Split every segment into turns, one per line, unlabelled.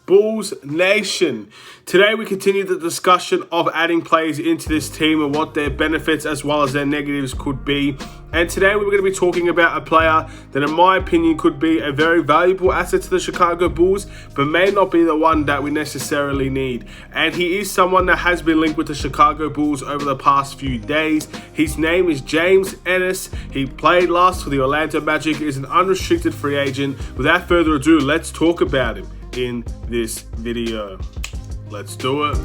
Bulls Nation. Today we continue the discussion of adding players into this team and what their benefits as well as their negatives could be. And today we're going to be talking about a player that in my opinion could be a very valuable asset to the Chicago Bulls, but may not be the one that we necessarily need. And he is someone that has been linked with the Chicago Bulls over the past few days. His name is James Ennis. He played last for the Orlando Magic, is an unrestricted free agent. Without further ado, let's talk about him in this video. Let's do it.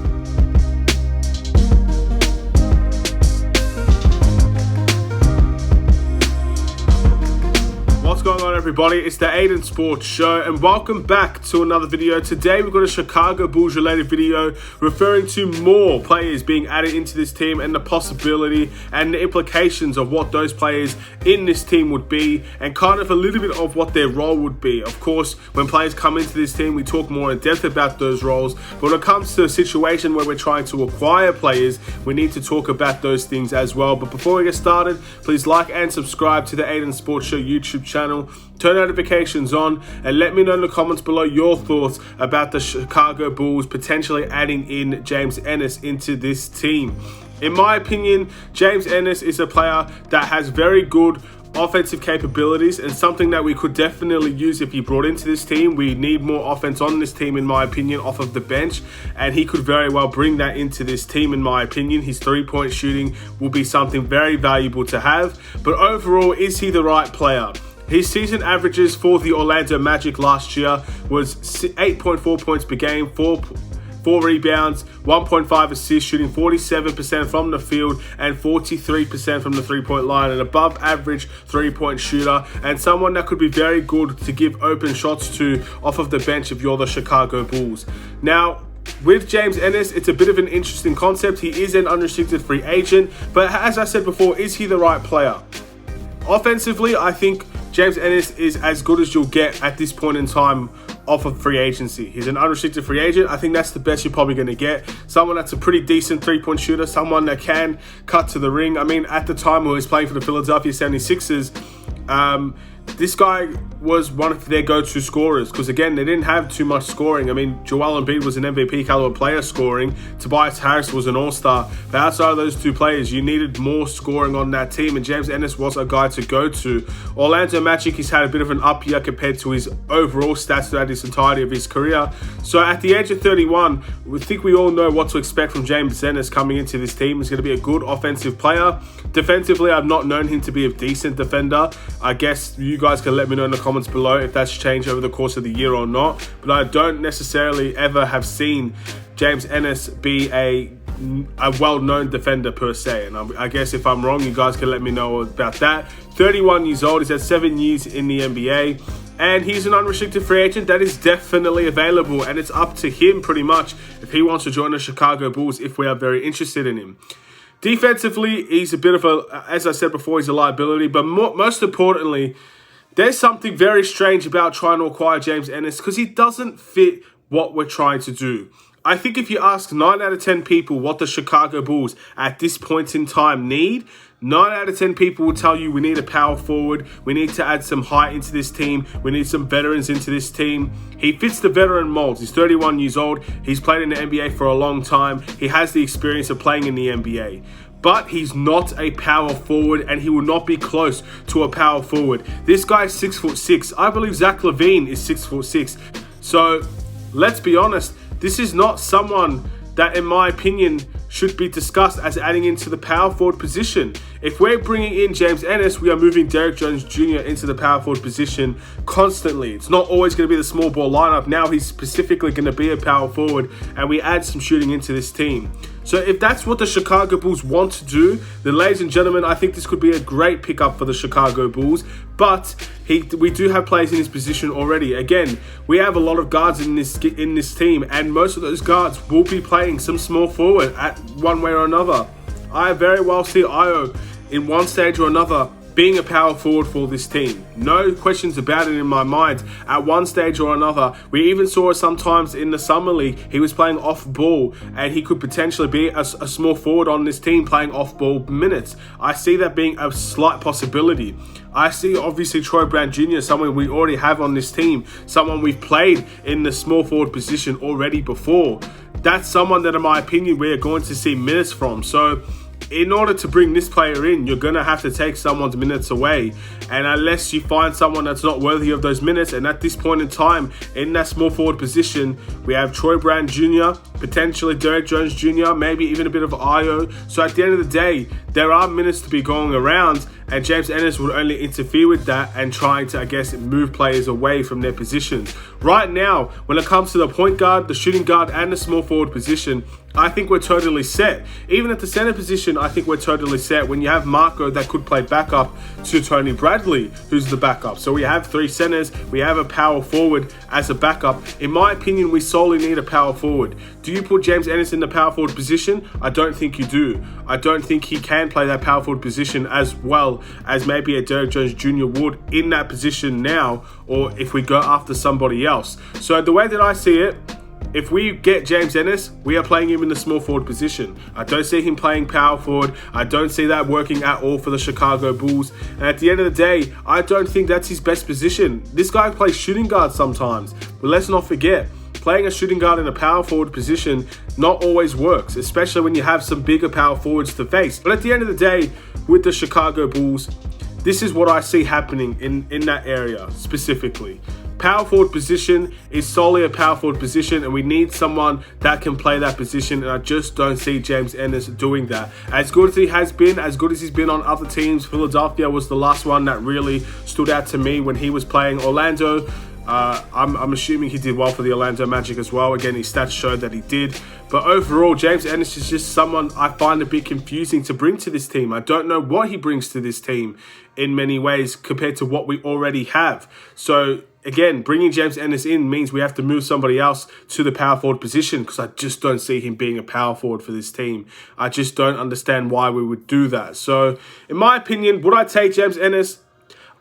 What's going on, everybody? It's the Aidan Sports Show and welcome back to another video. Today we've got a Chicago Bulls related video referring to more players being added into this team and the possibility and the implications of what those players in this team would be and kind of a little bit of what their role would be. Of course, when players come into this team, we talk more in depth about those roles, but when it comes to a situation where we're trying to acquire players, we need to talk about those things as well. But before we get started, please like and subscribe to the Aidan Sports Show YouTube channel. Turn notifications on and let me know in the comments below your thoughts about the Chicago Bulls potentially adding in James Ennis into this team. In my opinion, James Ennis is a player that has very good offensive capabilities and something that we could definitely use if he brought into this team. We need more offense on this team, in my opinion, off of the bench, and he could very well bring that into this team, in my opinion. His three-point shooting will be something very valuable to have, but overall, is he the right player? His season averages for the Orlando Magic last year was 8.4 points per game, 4 rebounds, 1.5 assists, shooting 47% from the field and 43% from the three-point line, an above average three-point shooter and someone that could be very good to give open shots to off of the bench if you're the Chicago Bulls. Now, with James Ennis, it's a bit of an interesting concept. He is an unrestricted free agent, but as I said before, is he the right player? Offensively, I think James Ennis is as good as you'll get at this point in time off of free agency. He's an unrestricted free agent. I think that's the best you're probably going to get. Someone that's a pretty decent three-point shooter, someone that can cut to the ring. I mean, at the time when he was playing for the Philadelphia 76ers, this guy was one of their go-to scorers because, again, they didn't have too much scoring. I mean, Joel Embiid was an MVP caliber player scoring. Tobias Harris was an all-star. But outside of those two players, you needed more scoring on that team, and James Ennis was a guy to go to. Orlando Magic, he's had a bit of an up year compared to his overall stats throughout this entirety of his career. So at the age of 31, we think we all know what to expect from James Ennis coming into this team. He's going to be a good offensive player. Defensively, I've not known him to be a decent defender. I guess you guys can let me know in the comments below if that's changed over the course of the year or not, but I don't necessarily ever have seen James Ennis be a well-known defender per se, and I guess if I'm wrong, you guys can let me know about that. 31 years old, he's had 7 years in the NBA, and he's an unrestricted free agent that is definitely available, and it's up to him pretty much if he wants to join the Chicago Bulls if we are very interested in him. Defensively, he's a bit of a, as I said before, he's a liability, but most importantly, there's something very strange about trying to acquire James Ennis because he doesn't fit what we're trying to do. I think if you ask 9 out of 10 people what the Chicago Bulls at this point in time need, 9 out of 10 people will tell you we need a power forward, we need to add some height into this team, we need some veterans into this team. He fits the veteran mold. He's 31 years old, he's played in the NBA for a long time, he has the experience of playing in the NBA. But he's not a power forward and he will not be close to a power forward. This guy is 6'6". I believe Zach LaVine is 6'6". So let's be honest, this is not someone that, in my opinion, should be discussed as adding into the power forward position. If we're bringing in James Ennis, we are moving Derrick Jones Jr. into the power forward position constantly. It's not always going to be the small ball lineup. Now he's specifically going to be a power forward, and we add some shooting into this team. So if that's what the Chicago Bulls want to do, then ladies and gentlemen, I think this could be a great pickup for the Chicago Bulls. But we do have players in his position already. Again, we have a lot of guards in this team, and most of those guards will be playing some small forward at one way or another. I very well see Io in one stage or another being a power forward for this team. No questions about it in my mind. At one stage or another, we even saw it sometimes in the summer league. He was playing off ball and he could potentially be a small forward on this team playing off ball minutes. I see that being a slight possibility. I see obviously Troy Brown Jr., someone we already have on this team, someone we've played in the small forward position already before. That's someone that, in my opinion, we're going to see minutes from. So in order to bring this player in, you're going to have to take someone's minutes away. And unless you find someone that's not worthy of those minutes, and at this point in time, in that small forward position, we have Troy Brown Jr., potentially Derek Jones Jr., maybe even a bit of Io. So at the end of the day, there are minutes to be going around, and James Ennis would only interfere with that and trying to, I guess, move players away from their positions. Right now, when it comes to the point guard, the shooting guard, and the small forward position, I think we're totally set. Even at the center position, I think we're totally set when you have Marco that could play backup to Tony Bradley, who's the backup. So we have three centers, we have a power forward as a backup. In my opinion, we solely need a power forward. Do you put James Ennis in the power forward position? I don't think you do. I don't think he can play that power forward position as well as maybe a Derek Jones Jr. would in that position now, or if we go after somebody else. So the way that I see it, if we get James Ennis, we are playing him in the small forward position. I don't see him playing power forward. I don't see that working at all for the Chicago Bulls. And at the end of the day, I don't think that's his best position. This guy plays shooting guard sometimes. But let's not forget, playing a shooting guard in a power forward position not always works, especially when you have some bigger power forwards to face. But at the end of the day, with the Chicago Bulls, this is what I see happening in that area specifically. Power forward position is solely a power forward position, and we need someone that can play that position, and I just don't see James Ennis doing that. As good as he has been, as good as he's been on other teams, Philadelphia was the last one that really stood out to me when he was playing Orlando. I'm assuming he did well for the Orlando Magic as well. Again, his stats showed that he did. But overall, James Ennis is just someone I find a bit confusing to bring to this team. I don't know what he brings to this team in many ways compared to what we already have. So again, bringing James Ennis in means we have to move somebody else to the power forward position, because I just don't see him being a power forward for this team. I just don't understand why we would do that. So in my opinion, would I take James Ennis?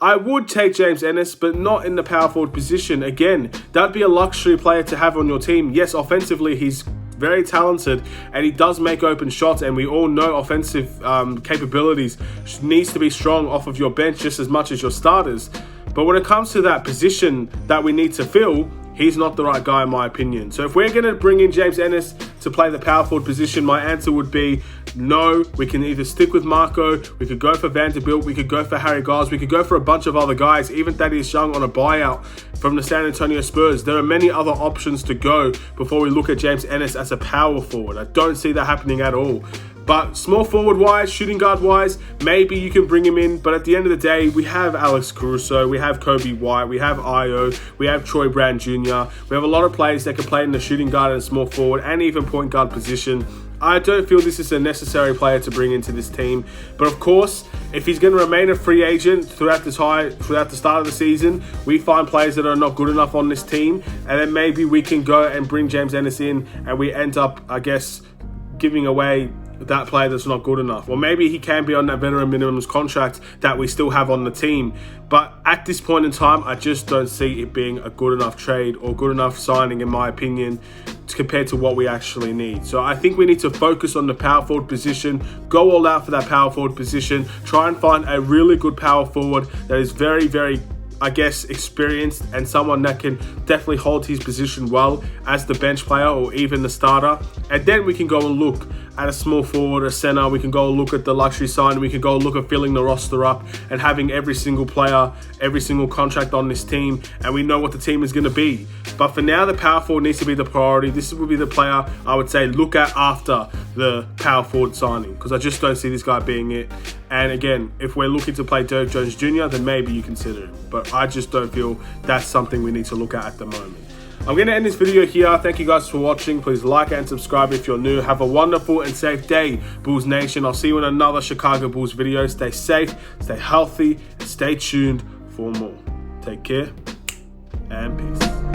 I would take James Ennis, but not in the power forward position. Again, that'd be a luxury player to have on your team. Yes, offensively, he's very talented and he does make open shots, and we all know offensive capabilities needs to be strong off of your bench just as much as your starters. But when it comes to that position that we need to fill, he's not the right guy in my opinion. So if we're going to bring in James Ennis to play the power forward position, my answer would be no. We can either stick with Marco, we could go for Vanderbilt, we could go for Harry Giles, we could go for a bunch of other guys, even Thaddeus Young on a buyout from the San Antonio Spurs. There are many other options to go before we look at James Ennis as a power forward. I don't see that happening at all. But small forward wise, shooting guard wise, maybe you can bring him in. But at the end of the day, we have Alex Caruso, we have Kobe White, we have Io, we have Troy Brown Jr. We have a lot of players that can play in the shooting guard and small forward and even point guard position. I don't feel this is a necessary player to bring into this team. But of course, if he's going to remain a free agent throughout the start of the season, we find players that are not good enough on this team, and then maybe we can go and bring James Ennis in, and we end up, I guess, giving away that player that's not good enough. Or maybe he can be on that veteran minimums contract that we still have on the team. But at this point in time, I just don't see it being a good enough trade or good enough signing, in my opinion, compared to what we actually need. So I think we need to focus on the power forward position, go all out for that power forward position, try and find a really good power forward that is very, very, I guess, experienced, and someone that can definitely hold his position well as the bench player or even the starter. And then we can go and look at a small forward, a center. We can go and look at the luxury sign. We can go and look at filling the roster up and having every single player, every single contract on this team, and we know what the team is going to be. But for now, the power forward needs to be the priority. This would be the player I would say look at after the power forward signing, because I just don't see this guy being it. And again, if we're looking to play Derek Jones Jr., then maybe you consider him. But I just don't feel that's something we need to look at the moment. I'm going to end this video here. Thank you guys for watching. Please like and subscribe if you're new. Have a wonderful and safe day, Bulls Nation. I'll see you in another Chicago Bulls video. Stay safe, stay healthy, and stay tuned for more. Take care and peace.